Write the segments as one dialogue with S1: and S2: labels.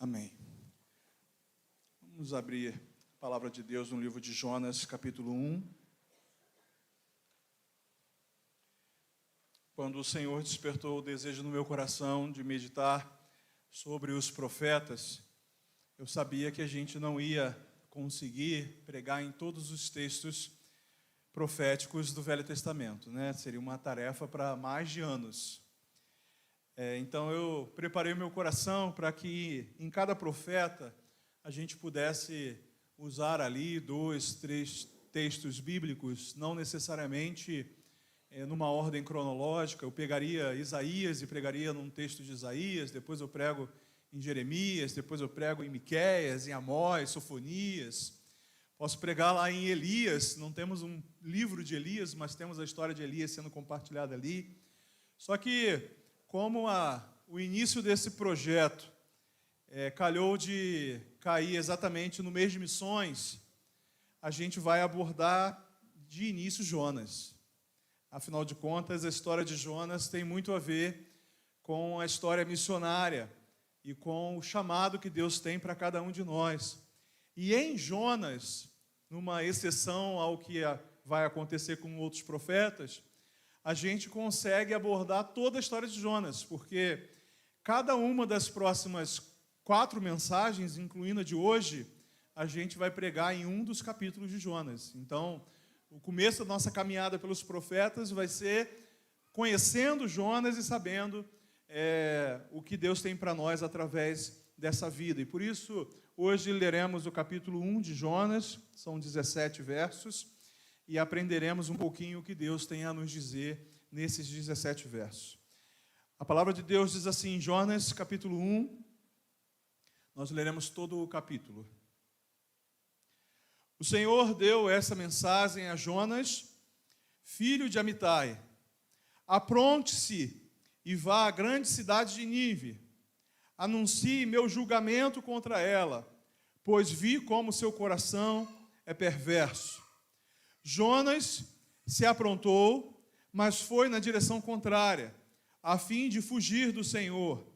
S1: Amém. Vamos abrir a palavra de Deus no livro de Jonas, capítulo 1. Quando o Senhor despertou o desejo no meu coração de meditar sobre os profetas, eu sabia que a gente não ia conseguir pregar em todos os textos proféticos do Velho Testamento, né? Seria uma tarefa para mais de anos. Então eu preparei o meu coração para que em cada profeta a gente pudesse usar ali 2, 3 textos bíblicos, não necessariamente numa ordem cronológica. Eu pegaria Isaías e pregaria num texto de Isaías, depois eu prego em Jeremias, depois eu prego em Miqueias, em Amós, Sofonias. Posso pregar lá em Elias, não temos um livro de Elias, mas temos a história de Elias sendo compartilhada ali. Só que, como o início desse projeto calhou de cair exatamente no mês de missões, a gente vai abordar de início Jonas. Afinal de contas, a história de Jonas tem muito a ver com a história missionária e com o chamado que Deus tem para cada um de nós. E em Jonas, numa exceção ao que vai acontecer com outros profetas, a gente consegue abordar toda a história de Jonas, porque cada uma das próximas 4 mensagens, incluindo a de hoje, a gente vai pregar em um dos capítulos de Jonas. Então, o começo da nossa caminhada pelos profetas vai ser conhecendo Jonas e sabendo o que Deus tem para nós através dessa vida. E por isso, hoje leremos o capítulo 1 de Jonas, são 17 versos, e aprenderemos um pouquinho o que Deus tem a nos dizer nesses 17 versos. A palavra de Deus diz assim, Jonas, capítulo 1, nós leremos todo o capítulo. O Senhor deu essa mensagem a Jonas, filho de Amitai. Apronte-se e vá à grande cidade de Nínive. Anuncie meu julgamento contra ela, pois vi como seu coração é perverso. Jonas se aprontou, mas foi na direção contrária, a fim de fugir do Senhor.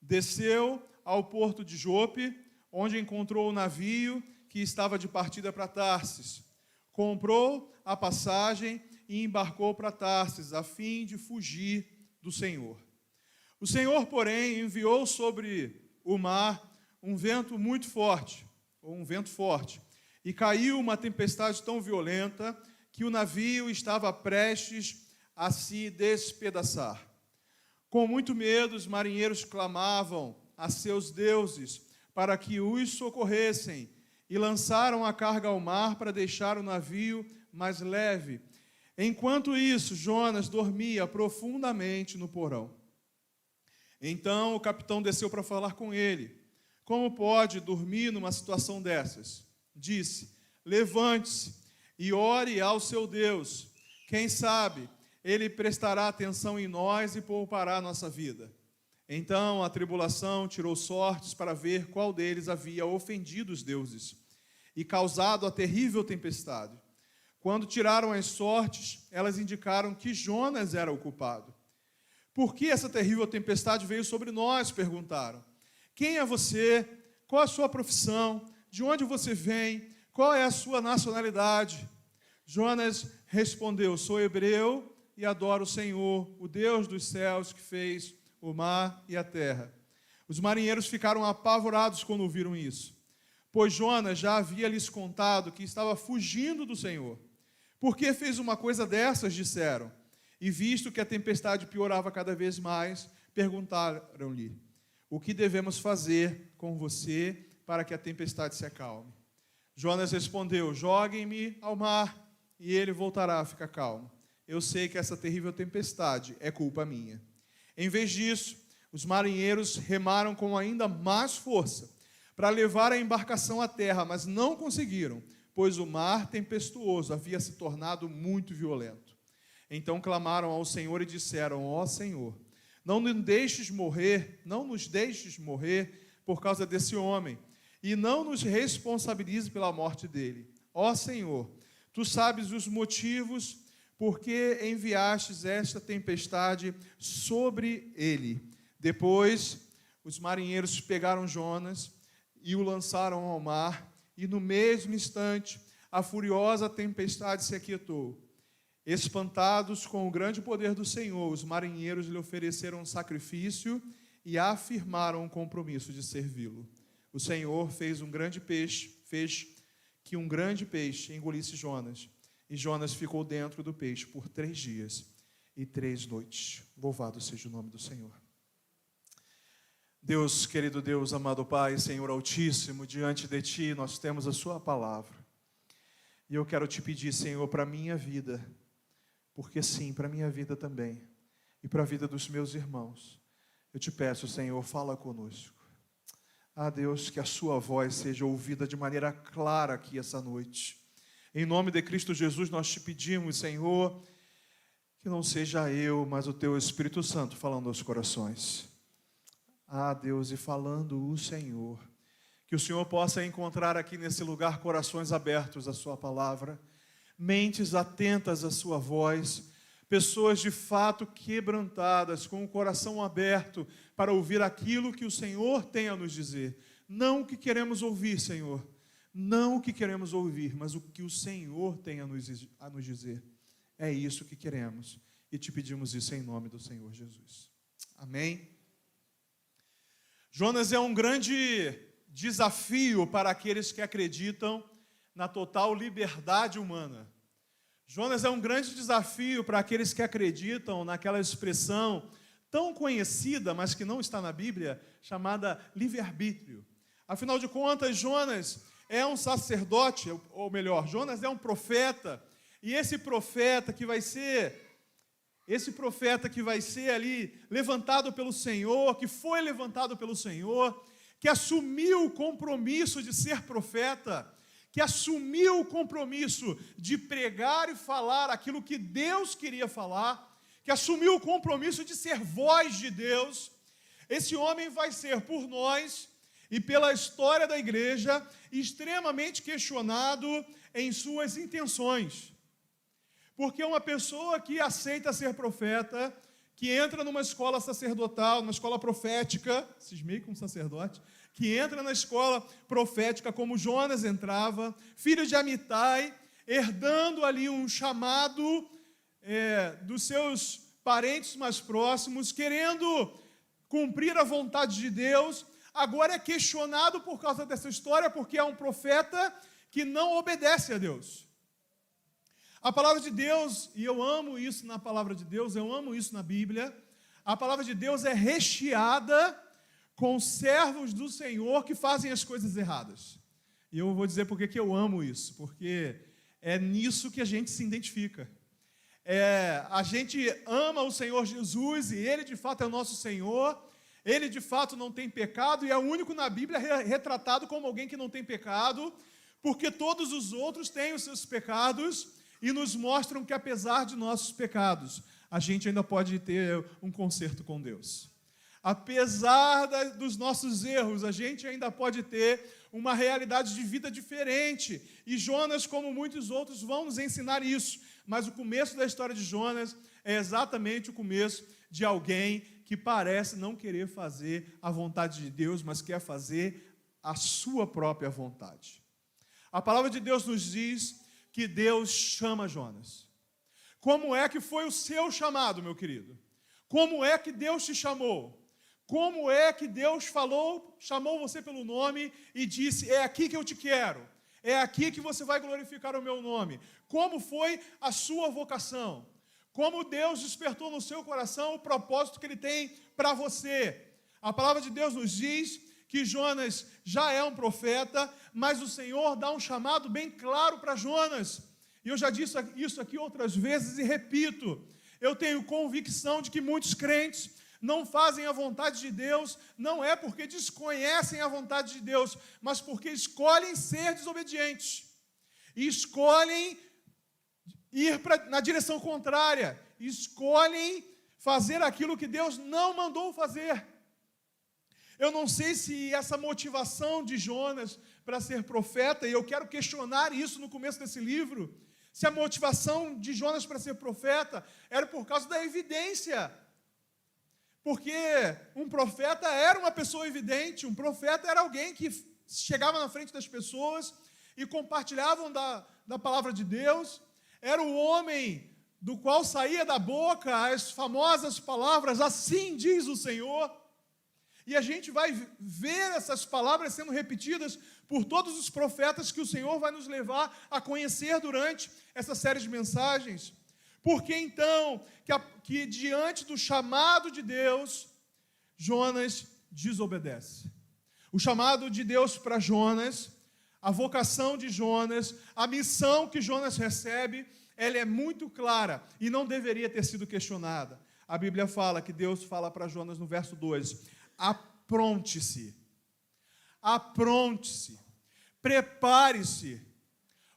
S1: Desceu ao porto de Jope, onde encontrou o navio que estava de partida para Tarsis. Comprou a passagem e embarcou para Tarsis, a fim de fugir do Senhor. O Senhor, porém, enviou sobre o mar um vento muito forte, e caiu uma tempestade tão violenta que o navio estava prestes a se despedaçar. Com muito medo, os marinheiros clamavam a seus deuses para que os socorressem e lançaram a carga ao mar para deixar o navio mais leve. Enquanto isso, Jonas dormia profundamente no porão. Então o capitão desceu para falar com ele. Como pode dormir numa situação dessas? Disse, levante-se e ore ao seu Deus. Quem sabe ele prestará atenção em nós e poupará a nossa vida. Então a tribulação tirou sortes para ver qual deles havia ofendido os deuses e causado a terrível tempestade. Quando tiraram as sortes, elas indicaram que Jonas era o culpado. Por que essa terrível tempestade veio sobre nós? Perguntaram. Quem é você? Qual a sua profissão? De onde você vem? Qual é a sua nacionalidade? Jonas respondeu, sou hebreu e adoro o Senhor, o Deus dos céus que fez o mar e a terra. Os marinheiros ficaram apavorados quando ouviram isso, pois Jonas já havia lhes contado que estava fugindo do Senhor. Por que fez uma coisa dessas, disseram. E visto que a tempestade piorava cada vez mais, perguntaram-lhe, o que devemos fazer com você para que a tempestade se acalme? Jonas respondeu, joguem-me ao mar e ele voltará a ficar calmo. Eu sei que essa terrível tempestade é culpa minha. Em vez disso, os marinheiros remaram com ainda mais força para levar a embarcação à terra, mas não conseguiram, pois o mar tempestuoso havia se tornado muito violento. Então clamaram ao Senhor e disseram, ó Senhor, não nos deixes morrer por causa desse homem, e não nos responsabilize pela morte dele. Ó Senhor, tu sabes os motivos por que enviastes esta tempestade sobre ele. Depois os marinheiros pegaram Jonas e o lançaram ao mar, e no mesmo instante a furiosa tempestade se aquietou. Espantados com o grande poder do Senhor, os marinheiros lhe ofereceram um sacrifício e afirmaram o compromisso de servi-lo. O Senhor fez que um grande peixe engolisse Jonas, e Jonas ficou dentro do peixe por 3 dias e 3 noites. Louvado seja o nome do Senhor. Deus, querido Deus, amado Pai, Senhor Altíssimo, diante de Ti nós temos a Sua palavra. E eu quero Te pedir, Senhor, para a minha vida, porque sim, para a minha vida também, e para a vida dos meus irmãos. Eu Te peço, Senhor, fala conosco. Ah, Deus, que a Sua voz seja ouvida de maneira clara aqui essa noite. Em nome de Cristo Jesus nós Te pedimos, Senhor, que não seja eu, mas o Teu Espírito Santo falando aos corações. Ah, Deus, e falando o Senhor, que o Senhor possa encontrar aqui nesse lugar corações abertos à Sua palavra, mentes atentas à Sua voz, pessoas de fato quebrantadas, com o coração aberto para ouvir aquilo que o Senhor tem a nos dizer. Não o que queremos ouvir, Senhor, não o que queremos ouvir, mas o que o Senhor tem a nos dizer. É isso que queremos e Te pedimos isso em nome do Senhor Jesus. Amém? Jonas é um grande desafio para aqueles que acreditam na total liberdade humana. Jonas é um grande desafio para aqueles que acreditam naquela expressão tão conhecida, mas que não está na Bíblia, chamada livre-arbítrio. Afinal de contas, Jonas é um sacerdote, ou melhor, Jonas é um profeta, e esse profeta que vai ser ali levantado pelo Senhor, que foi levantado pelo Senhor, que assumiu o compromisso de ser profeta, que assumiu o compromisso de pregar e falar aquilo que Deus queria falar, que assumiu o compromisso de ser voz de Deus. Esse homem vai ser por nós e pela história da igreja extremamente questionado em suas intenções. Porque uma pessoa que aceita ser profeta, que entra numa escola sacerdotal, numa escola profética, cismei com um sacerdote, que entra na escola profética como Jonas entrava, filho de Amitai, herdando ali um chamado dos seus parentes mais próximos, querendo cumprir a vontade de Deus, agora é questionado por causa dessa história, porque é um profeta que não obedece a Deus. A palavra de Deus, e eu amo isso na palavra de Deus, eu amo isso na Bíblia, a palavra de Deus é recheada com servos do Senhor que fazem as coisas erradas. E eu vou dizer por que eu amo isso, porque é nisso que a gente se identifica. A gente ama o Senhor Jesus e Ele de fato é o nosso Senhor, Ele de fato não tem pecado e é o único na Bíblia retratado como alguém que não tem pecado, porque todos os outros têm os seus pecados e nos mostram que apesar de nossos pecados, a gente ainda pode ter um conserto com Deus. Apesar dos nossos erros, a gente ainda pode ter uma realidade de vida diferente. E Jonas, como muitos outros, vão nos ensinar isso. Mas o começo da história de Jonas é exatamente o começo de alguém que parece não querer fazer a vontade de Deus, mas quer fazer a sua própria vontade. A palavra de Deus nos diz que Deus chama Jonas. Como é que foi o seu chamado, meu querido? Como é que Deus te chamou? Como é que Deus chamou você pelo nome e disse, é aqui que eu te quero, é aqui que você vai glorificar o meu nome? Como foi a sua vocação? Como Deus despertou no seu coração o propósito que Ele tem para você? A palavra de Deus nos diz que Jonas já é um profeta, mas o Senhor dá um chamado bem claro para Jonas. E eu já disse isso aqui outras vezes e repito, eu tenho convicção de que muitos crentes não fazem a vontade de Deus, não é porque desconhecem a vontade de Deus, mas porque escolhem ser desobedientes. E escolhem ir na direção contrária, escolhem fazer aquilo que Deus não mandou fazer. Eu não sei se essa motivação de Jonas para ser profeta, e eu quero questionar isso no começo desse livro, se a motivação de Jonas para ser profeta era por causa da evidência. Porque um profeta era uma pessoa evidente, um profeta era alguém que chegava na frente das pessoas e compartilhavam da palavra de Deus, era o homem do qual saía da boca as famosas palavras, assim diz o Senhor. E a gente vai ver essas palavras sendo repetidas por todos os profetas que o Senhor vai nos levar a conhecer durante essa série de mensagens. Por que então que diante do chamado de Deus, Jonas desobedece? O chamado de Deus para Jonas, a vocação de Jonas, a missão que Jonas recebe, ela é muito clara e não deveria ter sido questionada. A Bíblia fala que Deus fala para Jonas no verso 2: apronte-se, apronte-se, prepare-se,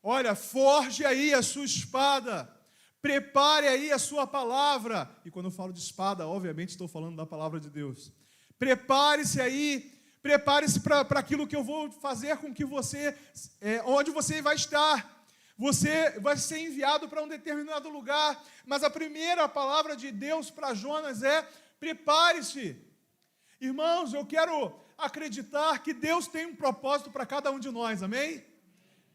S1: olha, forge aí a sua espada, prepare aí a sua palavra. E quando eu falo de espada, obviamente estou falando da palavra de Deus. Prepare-se aí, prepare-se para aquilo que eu vou fazer com que você, onde você vai estar. Você vai ser enviado para um determinado lugar, mas a primeira palavra de Deus para Jonas é: prepare-se. Irmãos, eu quero acreditar que Deus tem um propósito para cada um de nós, amém?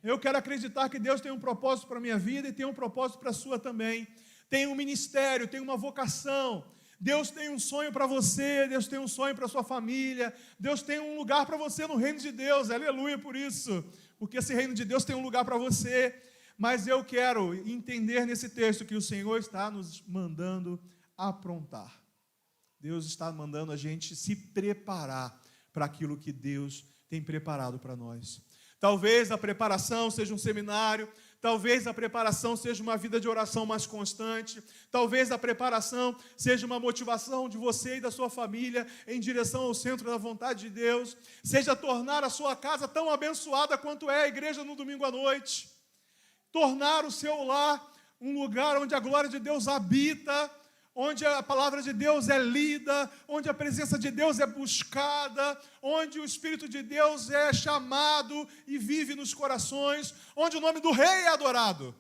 S1: Eu quero acreditar que Deus tem um propósito para a minha vida e tem um propósito para a sua também. Tem um ministério, tem uma vocação. Deus tem um sonho para você, Deus tem um sonho para a sua família, Deus tem um lugar para você no reino de Deus, aleluia por isso, porque esse reino de Deus tem um lugar para você. Mas eu quero entender nesse texto que o Senhor está nos mandando aprontar. Deus está mandando a gente se preparar para aquilo que Deus tem preparado para nós. Talvez a preparação seja um seminário, talvez a preparação seja uma vida de oração mais constante, talvez a preparação seja uma motivação de você e da sua família em direção ao centro da vontade de Deus, seja tornar a sua casa tão abençoada quanto é a igreja no domingo à noite, tornar o seu lar um lugar onde a glória de Deus habita, onde a palavra de Deus é lida, onde a presença de Deus é buscada, onde o Espírito de Deus é chamado e vive nos corações, onde o nome do Rei é adorado.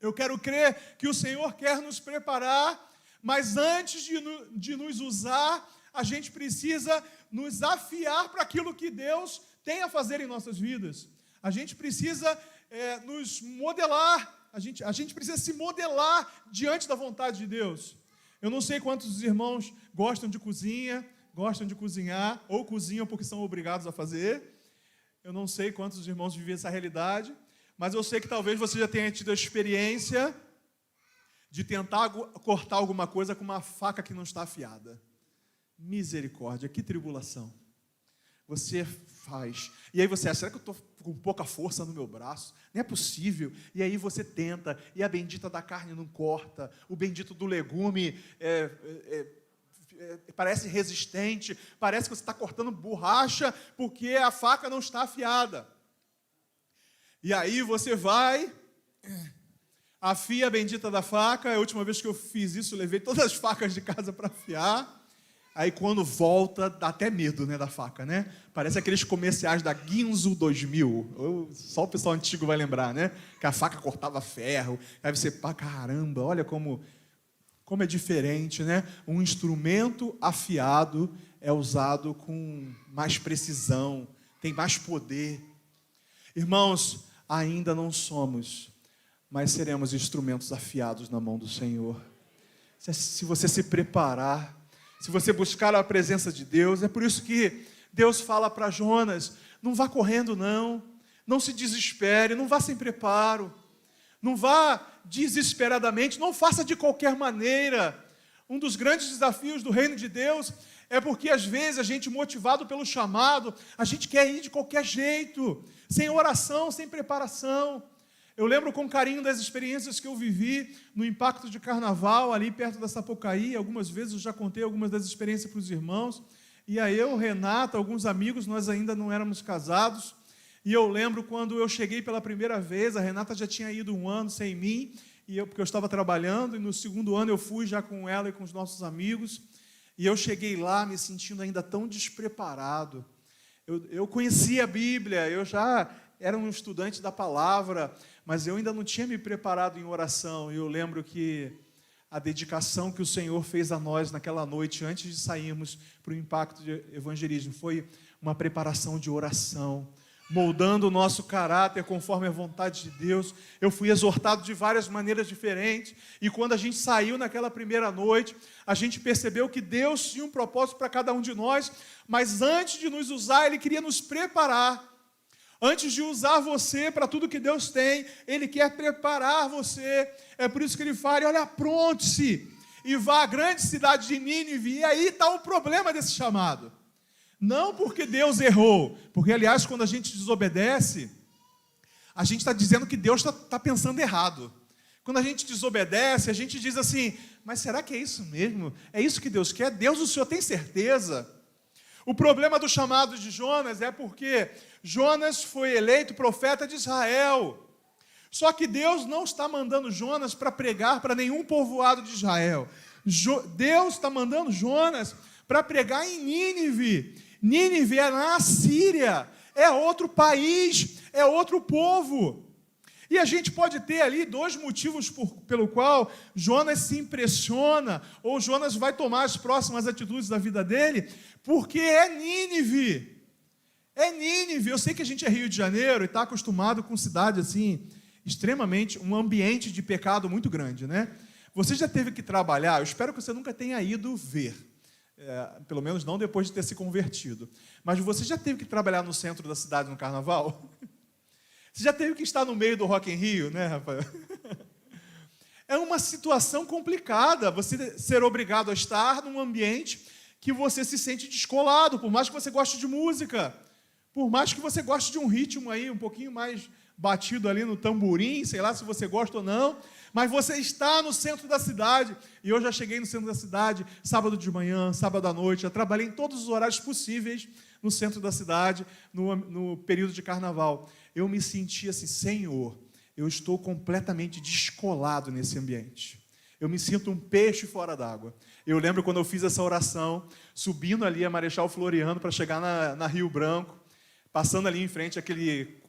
S1: Eu quero crer que o Senhor quer nos preparar, mas antes de nos usar, a gente precisa nos afiar para aquilo que Deus tem a fazer em nossas vidas. A gente precisa nos modelar, a gente precisa se modelar diante da vontade de Deus. Eu não sei quantos irmãos gostam de cozinha, gostam de cozinhar, ou cozinham porque são obrigados a fazer. Eu não sei quantos irmãos vivem essa realidade, mas eu sei que talvez você já tenha tido a experiência de tentar cortar alguma coisa com uma faca que não está afiada. Misericórdia, que tribulação. Você faz, e aí você acha: será que eu estou com pouca força no meu braço? Não é possível. E aí você tenta, e a bendita da carne não corta, o bendito do legume parece resistente, parece que você está cortando borracha, porque a faca não está afiada. E aí você vai, afia a bendita da faca. A última vez que eu fiz isso, eu levei todas as facas de casa para afiar. Aí quando volta, dá até medo, né, da faca, né? Parece aqueles comerciais da Ginzo 2000. Só o pessoal antigo vai lembrar, né? Que a faca cortava ferro. Aí você, caramba, olha como é diferente, né? Um instrumento afiado é usado com mais precisão, tem mais poder. Irmãos, ainda não somos, mas seremos instrumentos afiados na mão do Senhor. Se você se preparar, se você buscar a presença de Deus, é por isso que Deus fala para Jonas: não vá correndo não se desespere, não vá sem preparo, não vá desesperadamente, não faça de qualquer maneira. Um dos grandes desafios do reino de Deus é porque às vezes a gente, motivado pelo chamado, a gente quer ir de qualquer jeito, sem oração, sem preparação. Eu lembro com carinho das experiências que eu vivi no Impacto de Carnaval, ali perto da Sapucaí. Algumas vezes eu já contei algumas das experiências para os irmãos. E aí eu, Renata, alguns amigos, nós ainda não éramos casados. E eu lembro quando eu cheguei pela primeira vez, a Renata já tinha ido 1 ano sem mim, porque eu estava trabalhando, e no 2º ano eu fui já com ela e com os nossos amigos. E eu cheguei lá me sentindo ainda tão despreparado. Eu conhecia a Bíblia, eu já era um estudante da palavra, mas eu ainda não tinha me preparado em oração. E eu lembro que a dedicação que o Senhor fez a nós naquela noite, antes de sairmos para o impacto de evangelismo. Foi uma preparação de oração, moldando o nosso caráter conforme a vontade de Deus. Eu fui exortado de várias maneiras diferentes, e quando a gente saiu naquela primeira noite, a gente percebeu que Deus tinha um propósito para cada um de nós, mas antes de nos usar, Ele queria nos preparar. Antes de usar você para tudo que Deus tem, Ele quer preparar você. É por isso que Ele fala: olha, apronte-se e vá à grande cidade de Nínive. E aí está o problema desse chamado. Não porque Deus errou, porque, aliás, quando a gente desobedece, a gente está dizendo que Deus está pensando errado. Quando a gente desobedece, a gente diz assim: mas será que é isso mesmo? É isso que Deus quer? Deus, o Senhor tem certeza? O problema do chamado de Jonas é porque Jonas foi eleito profeta de Israel. Só que Deus não está mandando Jonas para pregar para nenhum povoado de Israel. Deus está mandando Jonas para pregar em Nínive. Nínive é na Síria, é outro país, é outro povo. E a gente pode ter ali dois motivos pelo qual Jonas se impressiona, ou Jonas vai tomar as próximas atitudes da vida dele, porque é Nínive. É Nínive. Eu sei que a gente é Rio de Janeiro e está acostumado com cidade assim, extremamente, um ambiente de pecado muito grande, né? Você já teve que trabalhar, eu espero que você nunca tenha ido ver, pelo menos não depois de ter se convertido, mas você já teve que trabalhar no centro da cidade no carnaval? Você já teve que estar no meio do Rock in Rio, né, Rafael? É uma situação complicada, você ser obrigado a estar num ambiente que você se sente descolado, por mais que você goste de música, por mais que você goste de um ritmo aí um pouquinho mais batido ali no tamborim, sei lá se você gosta ou não, mas você está no centro da cidade. E eu já cheguei no centro da cidade, sábado de manhã, sábado à noite, já trabalhei em todos os horários possíveis no centro da cidade, no período de carnaval. Eu me senti assim: Senhor, eu estou completamente descolado nesse ambiente. Eu me sinto um peixe fora d'água. Eu lembro quando eu fiz essa oração, subindo ali a Marechal Floriano para chegar na Rio Branco, passando ali em frente àquele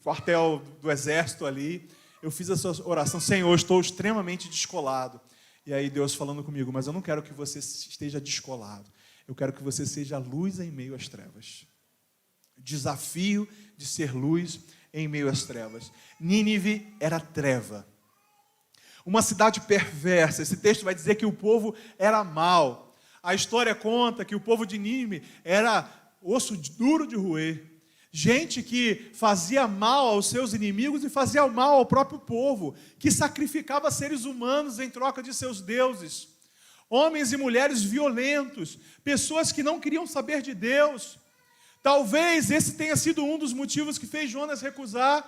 S1: quartel do Exército ali, eu fiz essa oração: Senhor, estou extremamente descolado. E aí Deus falando comigo: mas eu não quero que você esteja descolado, eu quero que você seja luz em meio às trevas. Desafio de ser luz em meio às trevas. Nínive era treva, uma cidade perversa. Esse texto vai dizer que o povo era mau. A história conta que o povo de Nínive era osso duro de roer, gente que fazia mal aos seus inimigos e fazia mal ao próprio povo, que sacrificava seres humanos em troca de seus deuses, homens e mulheres violentos, pessoas que não queriam saber de Deus. Talvez esse tenha sido um dos motivos que fez Jonas recusar,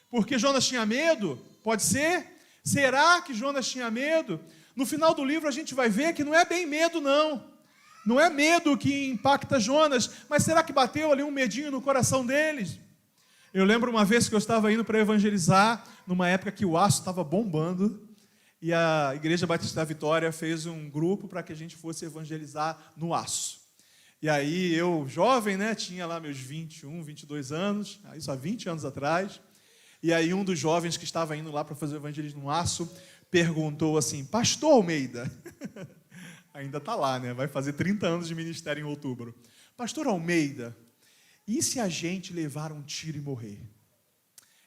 S1: porque Jonas tinha medo. Pode ser? Será que Jonas tinha medo? No final do livro a gente vai ver que não é bem medo, não. Não é medo que impacta Jonas, mas será que bateu ali um medinho no coração deles? Eu lembro uma vez que eu estava indo para evangelizar, numa época que o aço estava bombando, e a Igreja Batista da Vitória fez um grupo para que a gente fosse evangelizar no aço. E aí eu, jovem, né, tinha lá meus 21, 22 anos, isso há 20 anos atrás, e aí um dos jovens que estava indo lá para fazer o evangelismo no aço, perguntou assim: Pastor Almeida, ainda está lá, né, vai fazer 30 anos de ministério em outubro, Pastor Almeida, e se a gente levar um tiro e morrer?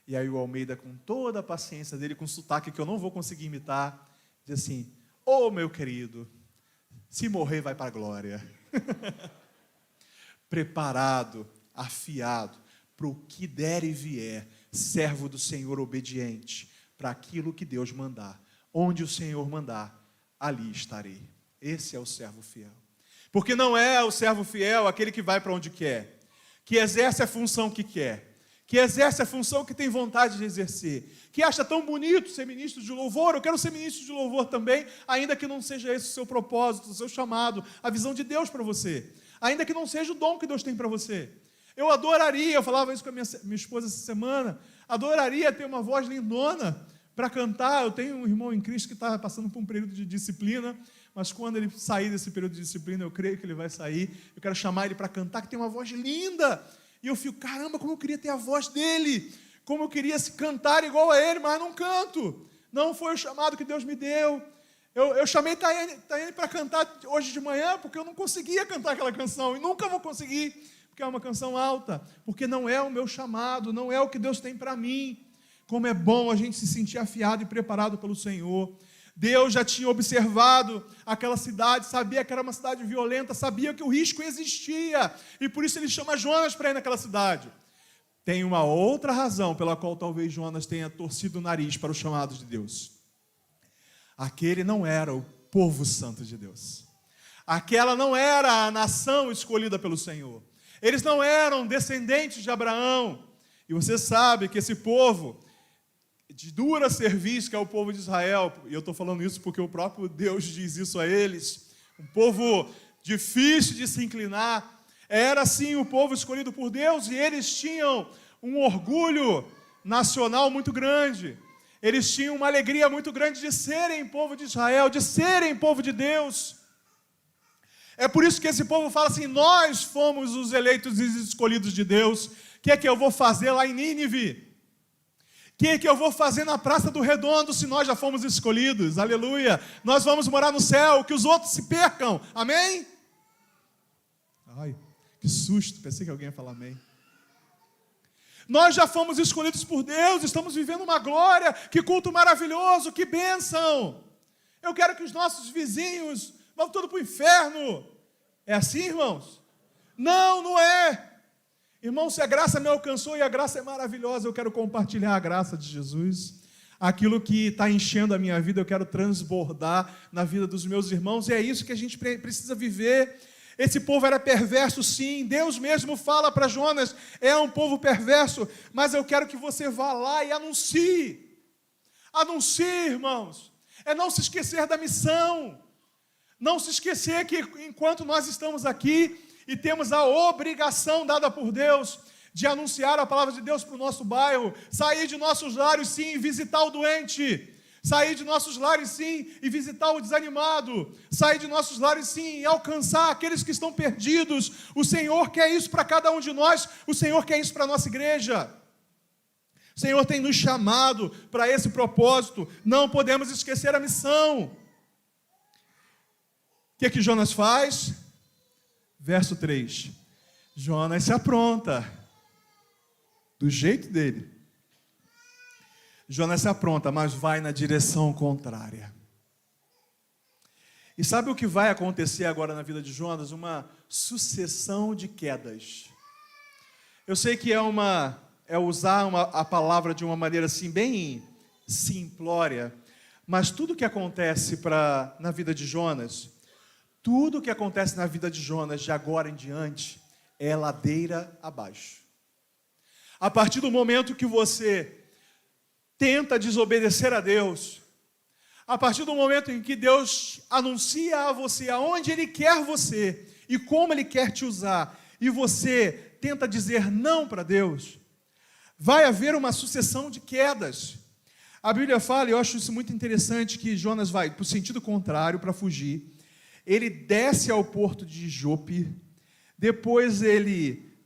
S1: E aí o Almeida, com toda a paciência dele, com sotaque que eu não vou conseguir imitar, diz assim: Ô meu querido, se morrer vai para a glória. Preparado, afiado, para o que der e vier, servo do Senhor obediente, para aquilo que Deus mandar. Onde o Senhor mandar, ali estarei. Esse é o servo fiel. Porque não é o servo fiel aquele que vai para onde quer, que exerce a função que quer, que exerce a função que tem vontade de exercer, que acha tão bonito ser ministro de louvor. Eu quero ser ministro de louvor também, ainda que não seja esse o seu propósito, o seu chamado, a visão de Deus para você, ainda que não seja o dom que Deus tem para você. Eu adoraria, eu falava isso com a minha esposa essa semana, adoraria ter uma voz lindona para cantar. Eu tenho um irmão em Cristo que está passando por um período de disciplina, mas quando ele sair desse período de disciplina, eu creio que ele vai sair, eu quero chamar ele para cantar, que tem uma voz linda, e eu fico: caramba, como eu queria ter a voz dele, como eu queria cantar igual a ele, mas não canto, não foi o chamado que Deus me deu. Eu chamei Tayane para cantar hoje de manhã, porque eu não conseguia cantar aquela canção, e nunca vou conseguir, porque é uma canção alta, porque não é o meu chamado, não é o que Deus tem para mim. Como é bom a gente se sentir afiado e preparado pelo Senhor. Deus já tinha observado aquela cidade, sabia que era uma cidade violenta, sabia que o risco existia, e por isso ele chama Jonas para ir naquela cidade. Tem uma outra razão pela qual talvez Jonas tenha torcido o nariz para os chamados de Deus. Aquele não era o povo santo de Deus. Aquela não era a nação escolhida pelo Senhor. Eles não eram descendentes de Abraão. E você sabe que esse povo de dura serviço, que é o povo de Israel, e eu estou falando isso porque o próprio Deus diz isso a eles, um povo difícil de se inclinar, era sim o povo escolhido por Deus, e eles tinham um orgulho nacional muito grande. Eles tinham uma alegria muito grande de serem povo de Israel, de serem povo de Deus. É por isso que esse povo fala assim: nós fomos os eleitos e escolhidos de Deus. O que é que eu vou fazer lá em Nínive? O que é que eu vou fazer na Praça do Redondo se nós já fomos escolhidos? Aleluia! Nós vamos morar no céu, que os outros se percam. Amém? Ai, que susto, pensei que alguém ia falar amém. Nós já fomos escolhidos por Deus, estamos vivendo uma glória, que culto maravilhoso, que bênção. Eu quero que os nossos vizinhos vão tudo para o inferno. É assim, irmãos? Não, não é. Irmão, se a graça me alcançou e a graça é maravilhosa, eu quero compartilhar a graça de Jesus. Aquilo que está enchendo a minha vida, eu quero transbordar na vida dos meus irmãos, e é isso que a gente precisa viver. Esse povo era perverso, sim. Deus mesmo fala para Jonas: é um povo perverso, mas eu quero que você vá lá e anuncie. Anuncie, irmãos. É não se esquecer da missão. Não se esquecer que enquanto nós estamos aqui e temos a obrigação dada por Deus de anunciar a palavra de Deus para o nosso bairro, sair de nossos lares, sim, e visitar o doente. Sair de nossos lares, sim, e visitar o desanimado. Sair de nossos lares, sim, e alcançar aqueles que estão perdidos. O Senhor quer isso para cada um de nós. O Senhor quer isso para a nossa igreja. O Senhor tem nos chamado para esse propósito. Não podemos esquecer a missão. O que é que Jonas faz? Verso 3. Jonas se apronta. Do jeito dele. Jonas se apronta, mas vai na direção contrária. E sabe o que vai acontecer agora na vida de Jonas? Uma sucessão de quedas. Eu sei que é usar a palavra de uma maneira assim bem simplória, mas tudo que acontece na vida de Jonas, tudo que acontece na vida de Jonas de agora em diante é ladeira abaixo. A partir do momento que você tenta desobedecer a Deus, a partir do momento em que Deus anuncia a você aonde Ele quer você e como Ele quer te usar, e você tenta dizer não para Deus, vai haver uma sucessão de quedas. A Bíblia fala, e eu acho isso muito interessante, que Jonas vai para o sentido contrário para fugir. Ele desce ao porto de Jope, depois ele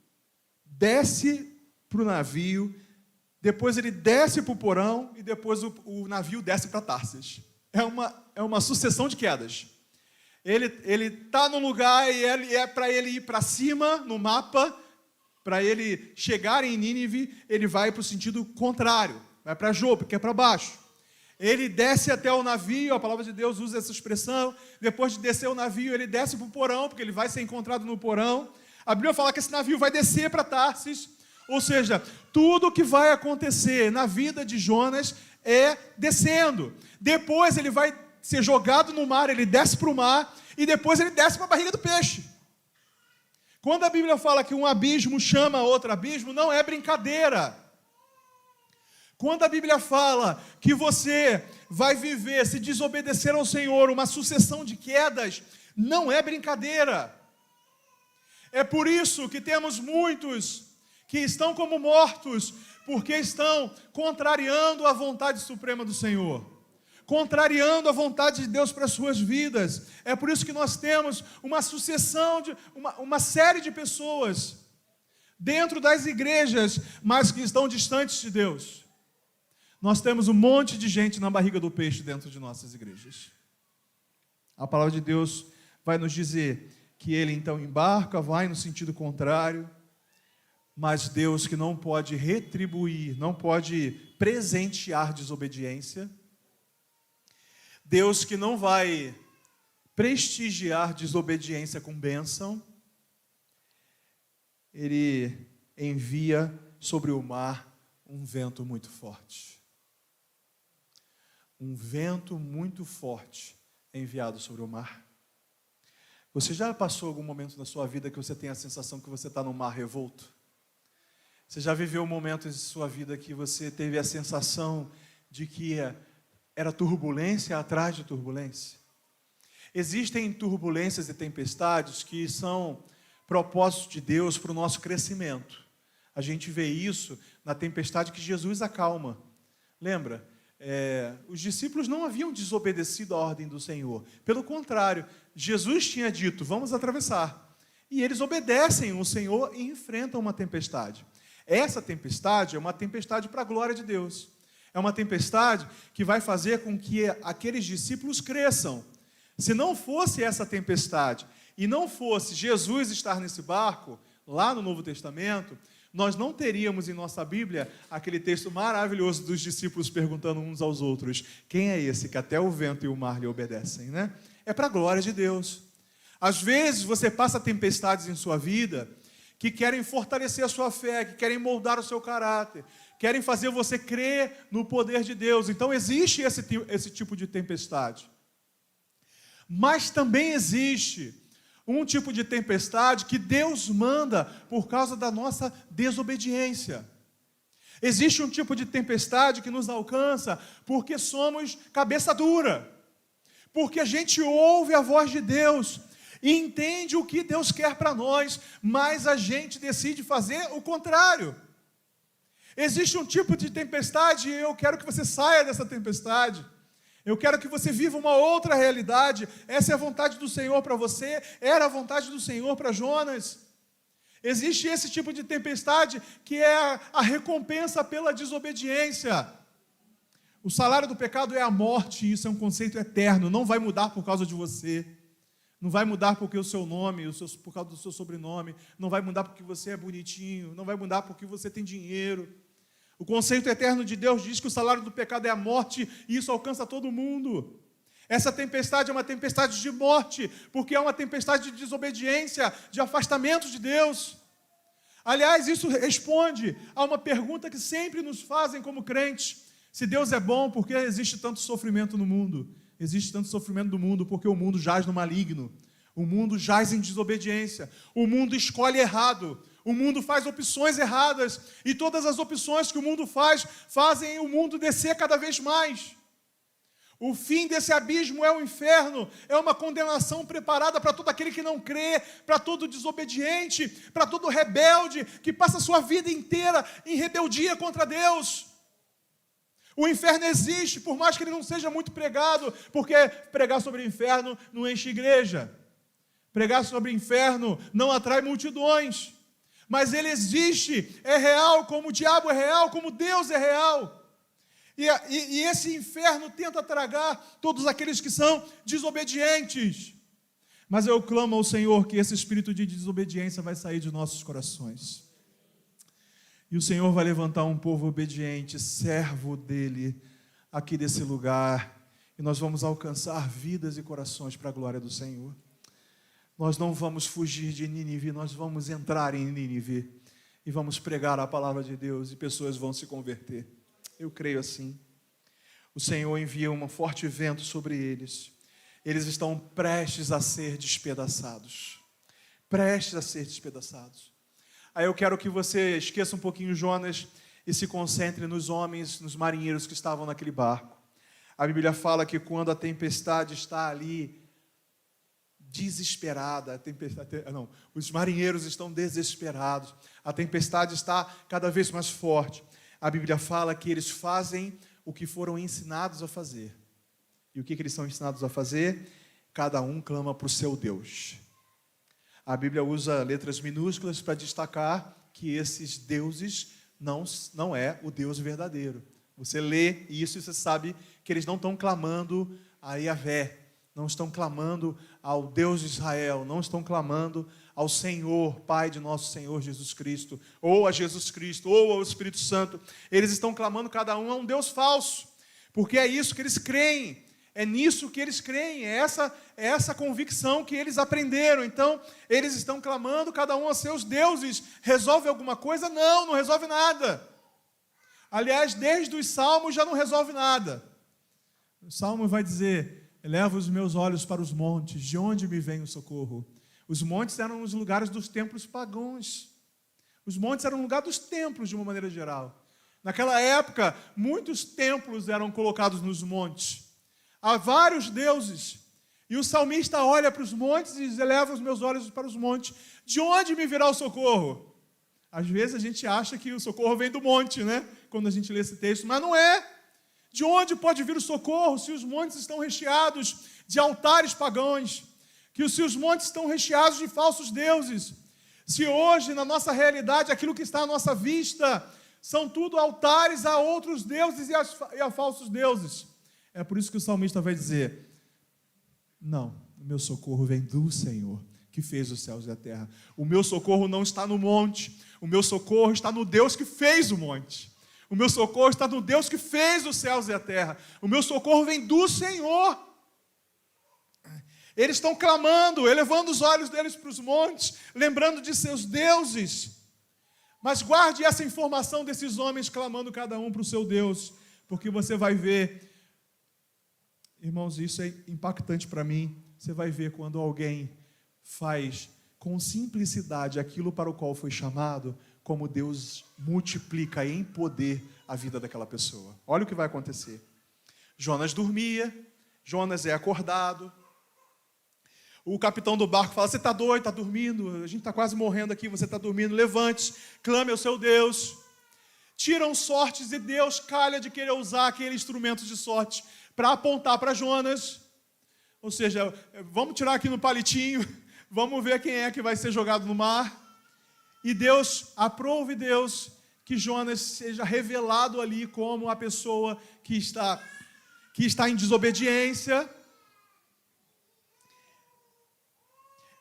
S1: desce para o navio, depois ele desce para o porão e depois o navio desce para Tarsis. É uma sucessão de quedas. Ele está no lugar e é para ele ir para cima no mapa, para ele chegar em Nínive, ele vai para o sentido contrário, vai para Jope, que é para baixo. Ele desce até o navio, a palavra de Deus usa essa expressão. Depois de descer o navio, ele desce para o porão, porque ele vai ser encontrado no porão. A Bíblia fala que esse navio vai descer para Tarsis. Ou seja, tudo o que vai acontecer na vida de Jonas é descendo. Depois ele vai ser jogado no mar, ele desce para o mar, e depois ele desce para a barriga do peixe. Quando a Bíblia fala que um abismo chama outro abismo, não é brincadeira. Quando a Bíblia fala que você vai viver, se desobedecer ao Senhor, uma sucessão de quedas, não é brincadeira. É por isso que temos muitos que estão como mortos, porque estão contrariando a vontade suprema do Senhor, contrariando a vontade de Deus para as suas vidas. É por isso que nós temos uma sucessão, uma série de pessoas dentro das igrejas, mas que estão distantes de Deus. Nós temos um monte de gente na barriga do peixe dentro de nossas igrejas. A palavra de Deus vai nos dizer que ele então embarca, vai no sentido contrário, mas Deus que não pode retribuir, não pode presentear desobediência, Deus que não vai prestigiar desobediência com bênção, ele envia sobre o mar um vento muito forte. Um vento muito forte é enviado sobre o mar. Você já passou algum momento na sua vida que você tem a sensação que você está num mar revolto? Você já viveu momentos em sua vida que você teve a sensação de que era turbulência atrás de turbulência? Existem turbulências e tempestades que são propósitos de Deus para o nosso crescimento. A gente vê isso na tempestade que Jesus acalma. Lembra? Os discípulos não haviam desobedecido a ordem do Senhor. Pelo contrário, Jesus tinha dito, vamos atravessar. E eles obedecem o Senhor e enfrentam uma tempestade. Essa tempestade é uma tempestade para a glória de Deus. É uma tempestade que vai fazer com que aqueles discípulos cresçam. Se não fosse essa tempestade e não fosse Jesus estar nesse barco, lá no Novo Testamento, nós não teríamos em nossa Bíblia aquele texto maravilhoso dos discípulos perguntando uns aos outros, quem é esse que até o vento e o mar lhe obedecem, né? É para a glória de Deus. Às vezes você passa tempestades em sua vida que querem fortalecer a sua fé, que querem moldar o seu caráter, querem fazer você crer no poder de Deus. Então existe esse tipo de tempestade. Mas também existe um tipo de tempestade que Deus manda por causa da nossa desobediência. Existe um tipo de tempestade que nos alcança porque somos cabeça dura, porque a gente ouve a voz de Deus e entende o que Deus quer para nós, mas a gente decide fazer o contrário. Existe um tipo de tempestade e eu quero que você saia dessa tempestade. Eu quero que você viva uma outra realidade. Essa é a vontade do Senhor para você, era a vontade do Senhor para Jonas. Existe esse tipo de tempestade que é a recompensa pela desobediência. O salário do pecado é a morte, isso é um conceito eterno, não vai mudar por causa de você. Não vai mudar porque o seu nome, por causa do seu sobrenome, não vai mudar porque você é bonitinho, não vai mudar porque você tem dinheiro. O conceito eterno de Deus diz que o salário do pecado é a morte, e isso alcança todo mundo. Essa tempestade é uma tempestade de morte, porque é uma tempestade de desobediência, de afastamento de Deus. Aliás, isso responde a uma pergunta que sempre nos fazem como crentes. Se Deus é bom, por que existe tanto sofrimento no mundo? Existe tanto sofrimento no mundo porque o mundo jaz no maligno. O mundo jaz em desobediência. O mundo escolhe errado. O mundo faz opções erradas, e todas as opções que o mundo faz, fazem o mundo descer cada vez mais. O fim desse abismo é o inferno, é uma condenação preparada para todo aquele que não crê, para todo desobediente, para todo rebelde, que passa a sua vida inteira em rebeldia contra Deus. O inferno existe, por mais que ele não seja muito pregado, porque pregar sobre o inferno não enche igreja. Pregar sobre o inferno não atrai multidões. Mas ele existe, é real, como o diabo é real, como Deus é real. E esse inferno tenta tragar todos aqueles que são desobedientes. Mas eu clamo ao Senhor que esse espírito de desobediência vai sair de nossos corações. E o Senhor vai levantar um povo obediente, servo dele, aqui desse lugar. E nós vamos alcançar vidas e corações para a glória do Senhor. Nós não vamos fugir de Nínive, nós vamos entrar em Nínive e vamos pregar a palavra de Deus e pessoas vão se converter. Eu creio assim. O Senhor envia um forte vento sobre eles. Eles estão prestes a ser despedaçados. Prestes a ser despedaçados. Aí eu quero que você esqueça um pouquinho Jonas e se concentre nos homens, nos marinheiros que estavam naquele barco. A Bíblia fala que quando a tempestade está ali desesperada, os marinheiros estão desesperados, a tempestade está cada vez mais forte. A Bíblia fala que eles fazem o que foram ensinados a fazer. E o que eles são ensinados a fazer? Cada um clama para o seu Deus. A Bíblia usa letras minúsculas para destacar que esses deuses não é o Deus verdadeiro. Você lê isso e você sabe que eles não estão clamando a Yahvé, não estão clamando ao Deus de Israel, não estão clamando ao Senhor, Pai de nosso Senhor Jesus Cristo, ou a Jesus Cristo, ou ao Espírito Santo. Eles estão clamando cada um a um Deus falso, porque é isso que eles creem, é nisso que eles creem, é essa convicção que eles aprenderam. Então, eles estão clamando cada um a seus deuses. Resolve alguma coisa? Não resolve nada. Aliás, desde os Salmos já não resolve nada. O Salmo vai dizer: eleva os meus olhos para os montes, de onde me vem o socorro? Os montes eram os lugares dos templos pagãos. Os montes eram o lugar dos templos, de uma maneira geral. Naquela época, muitos templos eram colocados nos montes. Há vários deuses. E o salmista olha para os montes e diz: eleva os meus olhos para os montes. De onde me virá o socorro? Às vezes a gente acha que o socorro vem do monte, né? Quando a gente lê esse texto, mas não é. De onde pode vir o socorro se os montes estão recheados de altares pagãos? Se os montes estão recheados de falsos deuses? Se hoje, na nossa realidade, aquilo que está à nossa vista são tudo altares a outros deuses e a falsos deuses. É por isso que o salmista vai dizer: não, o meu socorro vem do Senhor, que fez os céus e a terra. O meu socorro não está no monte, o meu socorro está no Deus que fez o monte. O meu socorro está no Deus que fez os céus e a terra. O meu socorro vem do Senhor. Eles estão clamando, elevando os olhos deles para os montes, lembrando de seus deuses. Mas guarde essa informação desses homens clamando cada um para o seu Deus, porque você vai ver, irmãos, isso é impactante para mim. Você vai ver quando alguém faz com simplicidade aquilo para o qual foi chamado, como Deus multiplica em poder a vida daquela pessoa. Olha o que vai acontecer. Jonas dormia, Jonas é acordado. O capitão do barco fala: você está doido, está dormindo, a gente está quase morrendo aqui, você está dormindo, levante-se, clame ao seu Deus. Tiram sortes e Deus calha de querer usar aquele instrumento de sorte para apontar para Jonas. Ou seja, vamos tirar aqui no palitinho, vamos ver quem é que vai ser jogado no mar. E Deus, aprove Deus que Jonas seja revelado ali como a pessoa que está em desobediência.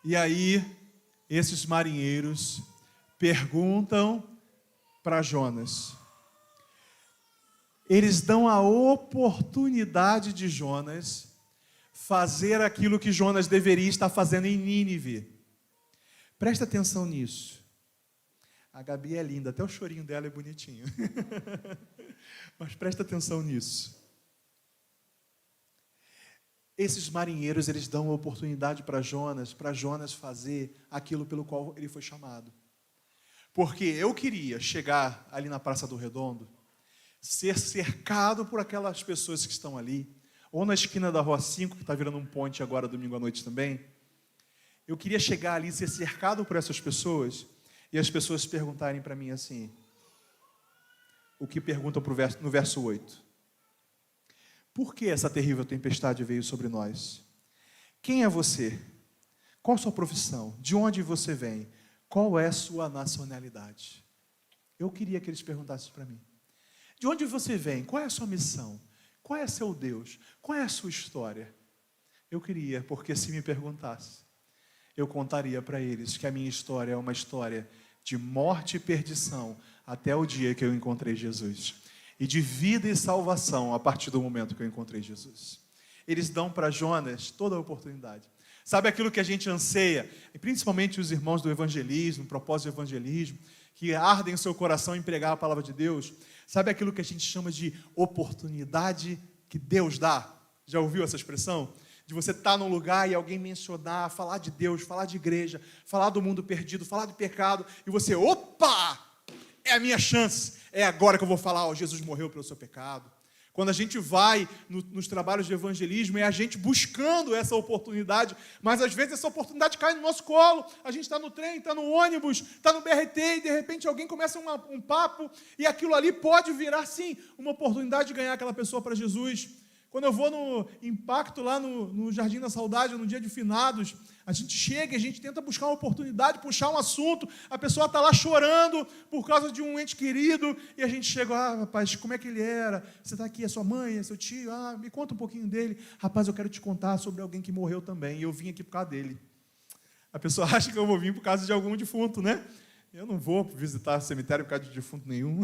S1: E aí, esses marinheiros perguntam para Jonas. Eles dão a oportunidade de Jonas fazer aquilo que Jonas deveria estar fazendo em Nínive. Presta atenção nisso. A Gabi é linda, até o chorinho dela é bonitinho. Mas presta atenção nisso. Esses marinheiros, eles dão a oportunidade para Jonas fazer aquilo pelo qual ele foi chamado. Porque eu queria chegar ali na Praça do Redondo, ser cercado por aquelas pessoas que estão ali, ou na esquina da Rua 5, que está virando um ponte agora, domingo à noite também. Eu queria chegar ali, ser cercado por essas pessoas, e as pessoas perguntarem para mim assim, o que perguntam no verso 8. Por que essa terrível tempestade veio sobre nós? Quem é você? Qual a sua profissão? De onde você vem? Qual é a sua nacionalidade? Eu queria que eles perguntassem para mim. De onde você vem? Qual é a sua missão? Qual é seu Deus? Qual é a sua história? Eu queria, porque se me perguntasse, eu contaria para eles que a minha história é uma história de morte e perdição até o dia que eu encontrei Jesus. E de vida e salvação a partir do momento que eu encontrei Jesus. Eles dão para Jonas toda a oportunidade. Sabe aquilo que a gente anseia, e principalmente os irmãos do evangelismo, propósito do evangelismo, que ardem o seu coração em pregar a palavra de Deus? Sabe aquilo que a gente chama de oportunidade que Deus dá? Já ouviu essa expressão? De você estar num lugar e alguém mencionar, falar de Deus, falar de igreja, falar do mundo perdido, falar de pecado, e você, opa, é a minha chance, é agora que eu vou falar, Jesus morreu pelo seu pecado. Quando a gente vai nos trabalhos de evangelismo, é a gente buscando essa oportunidade, mas às vezes essa oportunidade cai no nosso colo, a gente está no trem, está no ônibus, está no BRT, e de repente alguém começa um papo, e aquilo ali pode virar, sim, uma oportunidade de ganhar aquela pessoa para Jesus. Quando eu vou no Impacto, lá no Jardim da Saudade, no dia de finados, a gente chega e a gente tenta buscar uma oportunidade, puxar um assunto, a pessoa está lá chorando por causa de um ente querido, e a gente chega, rapaz, como é que ele era? Você está aqui, é sua mãe, é seu tio? Me conta um pouquinho dele. Rapaz, eu quero te contar sobre alguém que morreu também, e eu vim aqui por causa dele. A pessoa acha que eu vou vir por causa de algum defunto, né? Eu não vou visitar cemitério por causa de defunto nenhum,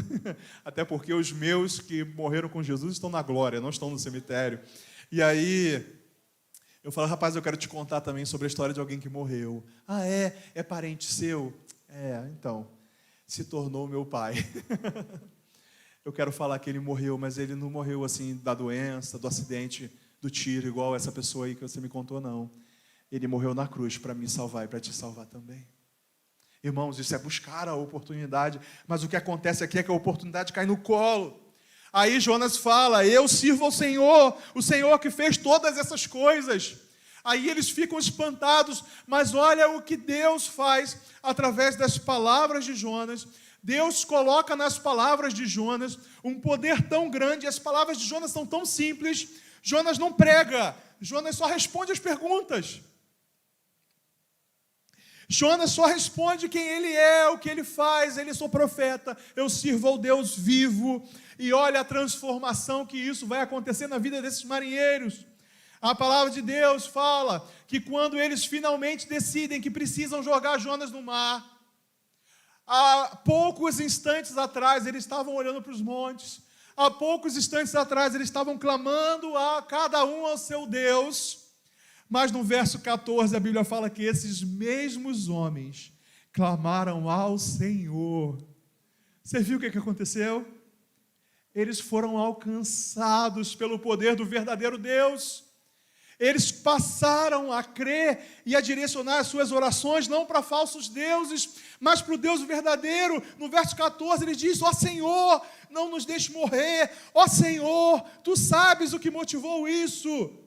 S1: até porque os meus que morreram com Jesus estão na glória, não estão no cemitério. E aí, eu falo, rapaz, eu quero te contar também sobre a história de alguém que morreu. É parente seu? Então, se tornou meu pai. Eu quero falar que ele morreu, mas ele não morreu assim da doença, do acidente, do tiro, igual essa pessoa aí que você me contou, não. Ele morreu na cruz para me salvar e para te salvar também. Irmãos, isso é buscar a oportunidade, mas o que acontece aqui é que a oportunidade cai no colo. Aí Jonas fala, eu sirvo ao Senhor, o Senhor que fez todas essas coisas. Aí eles ficam espantados, mas olha o que Deus faz através das palavras de Jonas. Deus coloca nas palavras de Jonas um poder tão grande, as palavras de Jonas são tão simples. Jonas não prega, Jonas só responde as perguntas. Jonas só responde quem ele é, o que ele faz. Ele sou profeta, eu sirvo ao Deus vivo. E olha a transformação que isso vai acontecer na vida desses marinheiros. A palavra de Deus fala que quando eles finalmente decidem que precisam jogar Jonas no mar, há poucos instantes atrás eles estavam olhando para os montes, há poucos instantes atrás eles estavam clamando a cada um ao seu Deus. Mas no verso 14 a Bíblia fala que esses mesmos homens clamaram ao Senhor. Você viu o que aconteceu? Eles foram alcançados pelo poder do verdadeiro Deus. Eles passaram a crer e a direcionar as suas orações não para falsos deuses, mas para o Deus verdadeiro. No verso 14 ele diz, ó Senhor, não nos deixe morrer. Ó Senhor, Tu sabes o que motivou isso.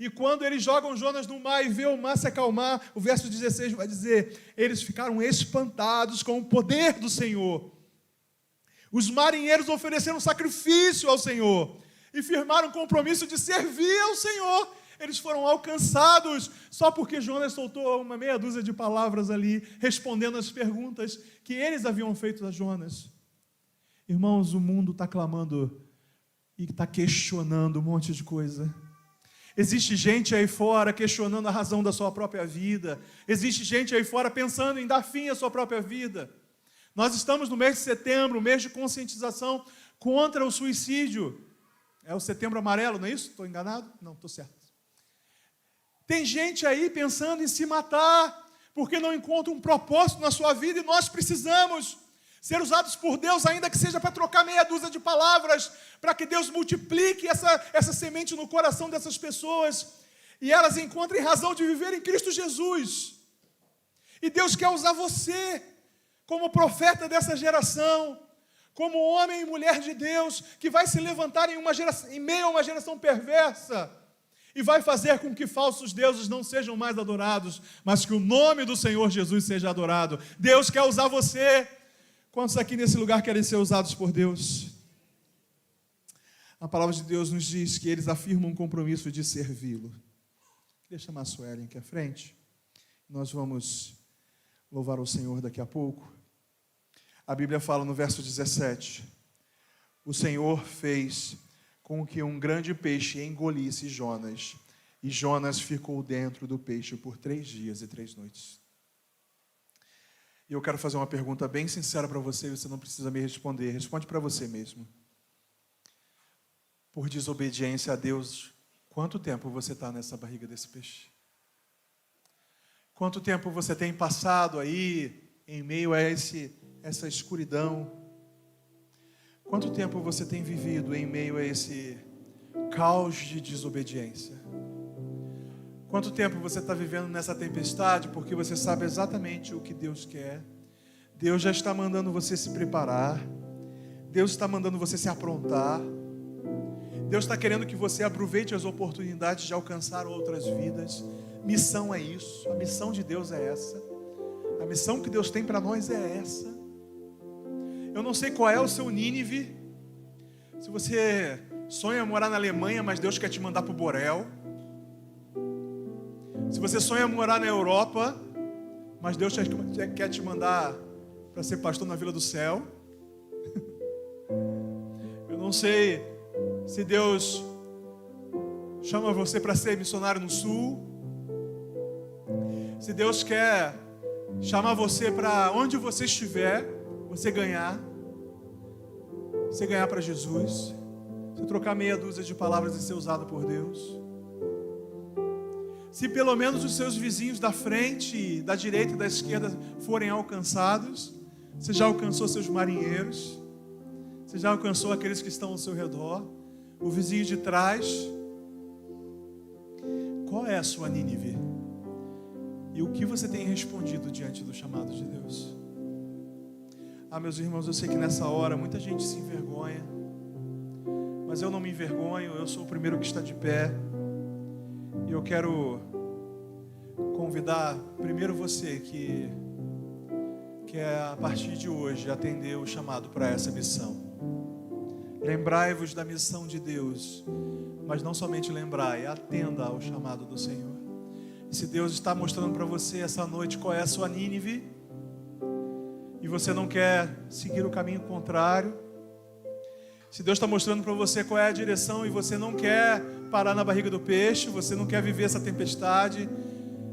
S1: E quando eles jogam Jonas no mar e vê o mar se acalmar, o verso 16 vai dizer, eles ficaram espantados com o poder do Senhor. Os marinheiros ofereceram sacrifício ao Senhor e firmaram um compromisso de servir ao Senhor. Eles foram alcançados só porque Jonas soltou uma meia dúzia de palavras ali, respondendo as perguntas que eles haviam feito a Jonas. Irmãos, o mundo está clamando e está questionando um monte de coisa. Existe gente aí fora questionando a razão da sua própria vida. Existe gente aí fora pensando em dar fim à sua própria vida. Nós estamos no mês de setembro, mês de conscientização contra o suicídio. É o Setembro Amarelo, não é isso? Estou enganado? Não, estou certo. Tem gente aí pensando em se matar, porque não encontra um propósito na sua vida, e nós precisamos ser usados por Deus, ainda que seja para trocar meia dúzia de palavras, para que Deus multiplique essa semente no coração dessas pessoas, e elas encontrem razão de viver em Cristo Jesus. E Deus quer usar você, como profeta dessa geração, como homem e mulher de Deus, que vai se levantar em meio a uma geração perversa, e vai fazer com que falsos deuses não sejam mais adorados, mas que o nome do Senhor Jesus seja adorado. Deus quer usar você. Quantos aqui nesse lugar querem ser usados por Deus? A palavra de Deus nos diz que eles afirmam um compromisso de servi-lo. Queria chamar a Suelen aqui à frente. Nós vamos louvar o Senhor daqui a pouco. A Bíblia fala no verso 17: o Senhor fez com que um grande peixe engolisse Jonas, e Jonas ficou dentro do peixe por 3 dias e 3 noites. E eu quero fazer uma pergunta bem sincera para você, você não precisa me responder, responde para você mesmo. Por desobediência a Deus, quanto tempo você está nessa barriga desse peixe? Quanto tempo você tem passado aí em meio a essa escuridão? Quanto tempo você tem vivido em meio a esse caos de desobediência? Quanto tempo você está vivendo nessa tempestade porque você sabe exatamente o que Deus quer? Deus já está mandando você se preparar. Deus está mandando você se aprontar. Deus está querendo que você aproveite as oportunidades de alcançar outras vidas. Missão é isso. A missão de Deus é essa. A missão que Deus tem para nós é essa. Eu não sei qual é o seu Nínive. Se você sonha morar na Alemanha, mas Deus quer te mandar para o Borel. Se você sonha morar na Europa, mas Deus quer te mandar para ser pastor na Vila do Céu. Eu não sei se Deus chama você para ser missionário no Sul. Se Deus quer chamar você para onde você estiver, você ganhar para Jesus, você trocar meia dúzia de palavras e ser usado por Deus. Se pelo menos os seus vizinhos da frente, da direita e da esquerda forem alcançados, você já alcançou seus marinheiros, você já alcançou aqueles que estão ao seu redor, o vizinho de trás. Qual é a sua Nínive? E o que você tem respondido diante do chamado de Deus? Meus irmãos, eu sei que nessa hora muita gente se envergonha, mas eu não me envergonho, eu sou o primeiro que está de pé. E eu quero convidar primeiro você que quer a partir de hoje atender o chamado para essa missão. Lembrai-vos da missão de Deus, mas não somente lembrai, atenda ao chamado do Senhor. E se Deus está mostrando para você essa noite qual é a sua Nínive, e você não quer seguir o caminho contrário, se Deus está mostrando para você qual é a direção e você não quer parar na barriga do peixe, você não quer viver essa tempestade,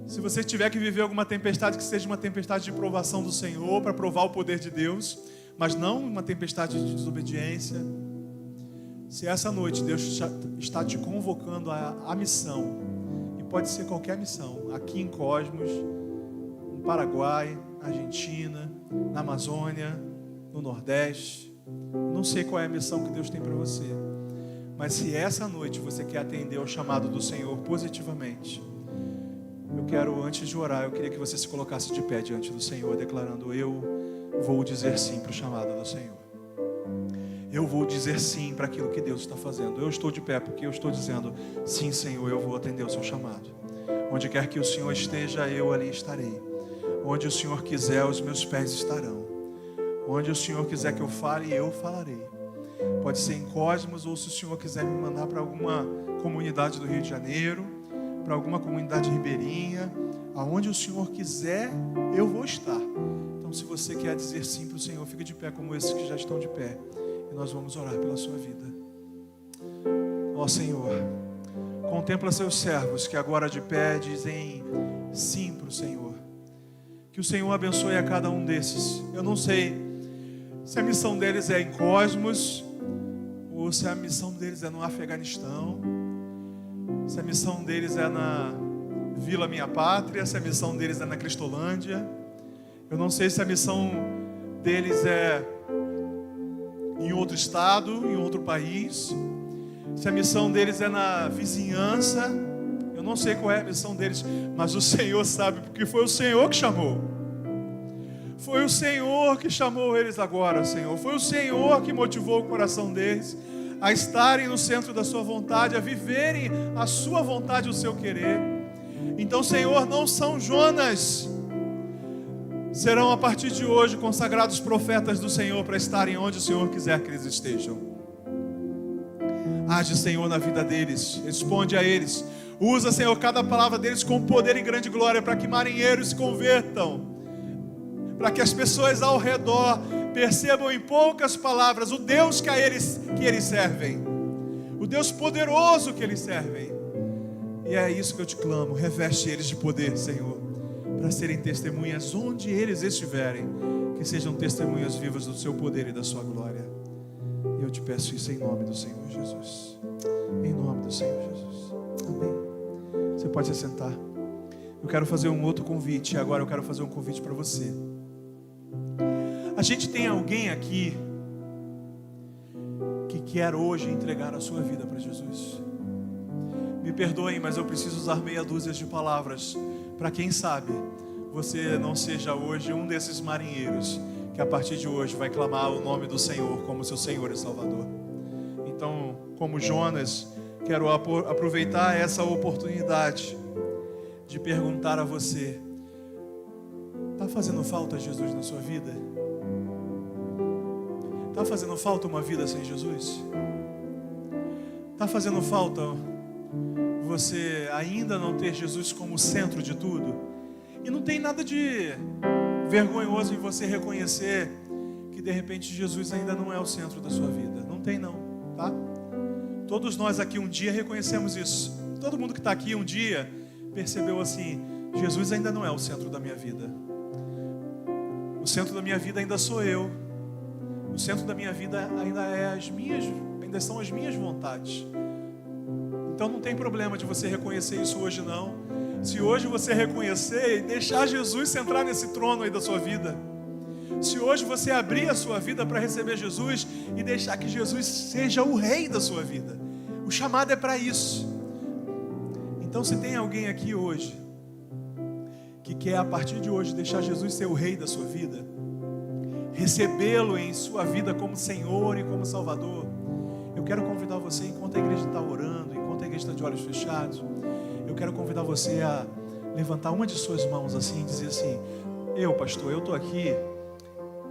S1: se você tiver que viver alguma tempestade, que seja uma tempestade de provação do Senhor, para provar o poder de Deus, mas não uma tempestade de desobediência. Se essa noite Deus está te convocando à missão, e pode ser qualquer missão, aqui em Cosmos, no Paraguai, na Argentina, na Amazônia, no Nordeste, não sei qual é a missão que Deus tem para você, mas se essa noite você quer atender ao chamado do Senhor positivamente, eu quero, antes de orar, eu queria que você se colocasse de pé diante do Senhor, declarando: eu vou dizer sim para o chamado do Senhor. Eu vou dizer sim para aquilo que Deus está fazendo. Eu estou de pé porque eu estou dizendo: sim, Senhor, eu vou atender o seu chamado. Onde quer que o Senhor esteja, eu ali estarei. Onde o Senhor quiser, os meus pés estarão. Onde o Senhor quiser que eu fale, eu falarei. Pode ser em Cosmos, ou se o Senhor quiser me mandar para alguma comunidade do Rio de Janeiro, para alguma comunidade ribeirinha, aonde o Senhor quiser, eu vou estar. Então, se você quer dizer sim para o Senhor, fique de pé como esses que já estão de pé, e nós vamos orar pela sua vida. Ó Senhor, contempla seus servos que agora de pé dizem sim para o Senhor. Que o Senhor abençoe a cada um desses. Eu não sei se a missão deles é em Cosmos, ou se a missão deles é no Afeganistão, se a missão deles é na Vila Minha Pátria, se a missão deles é na Cristolândia. Eu não sei se a missão deles é em outro estado, em outro país, se a missão deles é na vizinhança. Eu não sei qual é a missão deles, mas o Senhor sabe, porque foi o Senhor que chamou. Foi o Senhor que chamou eles agora, Senhor. Foi o Senhor que motivou o coração deles a estarem no centro da sua vontade, a viverem a sua vontade, o seu querer. Então, Senhor, não são Jonas. Serão a partir de hoje consagrados profetas do Senhor para estarem onde o Senhor quiser que eles estejam. Age, Senhor, na vida deles, responde a eles. Usa, Senhor, cada palavra deles com poder e grande glória, para que marinheiros se convertam, para que as pessoas ao redor percebam em poucas palavras o Deus que eles servem, o Deus poderoso que eles servem. E é isso que eu te clamo: reveste eles de poder, Senhor, para serem testemunhas onde eles estiverem, que sejam testemunhas vivas do seu poder e da sua glória. E eu te peço isso em nome do Senhor Jesus. Em nome do Senhor Jesus. Amém. Você pode se sentar. Eu quero fazer um outro convite. E agora eu quero fazer um convite para você. A gente tem alguém aqui que quer hoje entregar a sua vida para Jesus. Me perdoem, mas eu preciso usar meia dúzia de palavras para, quem sabe, você não seja hoje um desses marinheiros que a partir de hoje vai clamar o nome do Senhor como seu Senhor e Salvador. Então, como Jonas, quero aproveitar essa oportunidade de perguntar a você: está fazendo falta Jesus na sua vida? Está fazendo falta uma vida sem Jesus? Está fazendo falta você ainda não ter Jesus como centro de tudo? E não tem nada de vergonhoso em você reconhecer que de repente Jesus ainda não é o centro da sua vida. Não tem não, tá? Todos nós aqui um dia reconhecemos isso. Todo mundo que está aqui um dia percebeu assim: Jesus ainda não é o centro da minha vida. O centro da minha vida ainda sou eu. O centro da minha vida ainda são as minhas vontades. Então não tem problema de você reconhecer isso hoje não. Se hoje você reconhecer e deixar Jesus entrar nesse trono aí da sua vida. Se hoje você abrir a sua vida para receber Jesus e deixar que Jesus seja o rei da sua vida. O chamado é para isso. Então se tem alguém aqui hoje que quer a partir de hoje deixar Jesus ser o rei da sua vida, recebê-lo em sua vida como Senhor e como Salvador, eu quero convidar você, enquanto a igreja está orando, enquanto a igreja está de olhos fechados, eu quero convidar você a levantar uma de suas mãos assim e dizer assim: pastor, eu estou aqui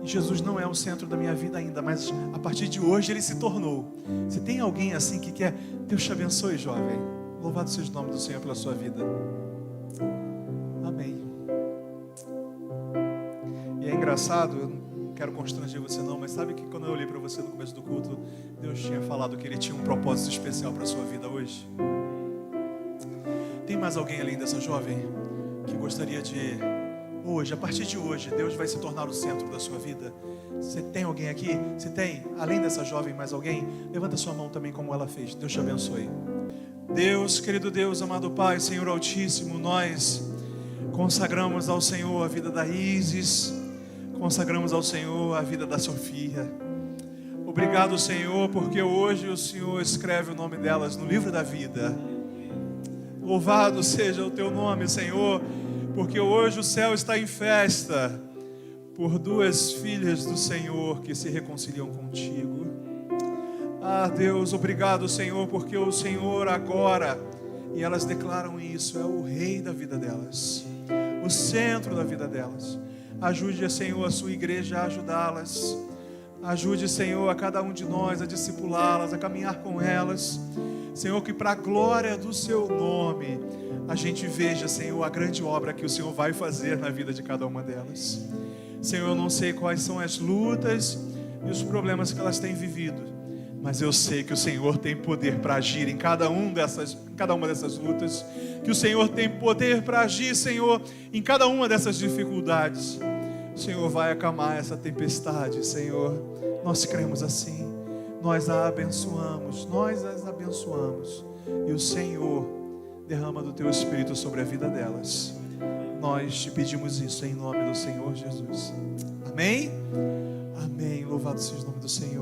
S1: e Jesus não é o centro da minha vida ainda, mas a partir de hoje ele se tornou. Se tem alguém assim que quer, Deus te abençoe, jovem. Louvado seja o nome do Senhor pela sua vida. Amém. E é engraçado, eu não quero constranger você não, mas sabe que quando eu olhei para você no começo do culto, Deus tinha falado que Ele tinha um propósito especial para a sua vida hoje? Tem mais alguém além dessa jovem que gostaria de, hoje, a partir de hoje, Deus vai se tornar o centro da sua vida? Você tem alguém aqui? Se tem, além dessa jovem, mais alguém? Levanta sua mão também como ela fez. Deus te abençoe. Deus, querido Deus, amado Pai, Senhor Altíssimo, nós consagramos ao Senhor a vida da Isis, consagramos ao Senhor a vida da Sofia. Obrigado, Senhor, porque hoje o Senhor escreve o nome delas no livro da vida. Louvado seja o teu nome, Senhor, porque hoje o céu está em festa por duas filhas do Senhor que se reconciliam contigo. Ah, Deus, obrigado, Senhor, porque o Senhor agora, e elas declaram isso, é o rei da vida delas, o centro da vida delas. Ajude, Senhor, a sua igreja a ajudá-las. Ajude, Senhor, a cada um de nós a discipulá-las, a caminhar com elas. Senhor, que para a glória do seu nome, a gente veja, Senhor, a grande obra que o Senhor vai fazer na vida de cada uma delas. Senhor, eu não sei quais são as lutas e os problemas que elas têm vivido, mas eu sei que o Senhor tem poder para agir em cada uma dessas lutas, que o Senhor tem poder para agir, Senhor, em cada uma dessas dificuldades. O Senhor vai acalmar essa tempestade, Senhor. Nós cremos assim, nós as abençoamos, e o Senhor derrama do teu Espírito sobre a vida delas. Nós te pedimos isso em nome do Senhor Jesus. Amém? Amém. Louvado seja o nome do Senhor.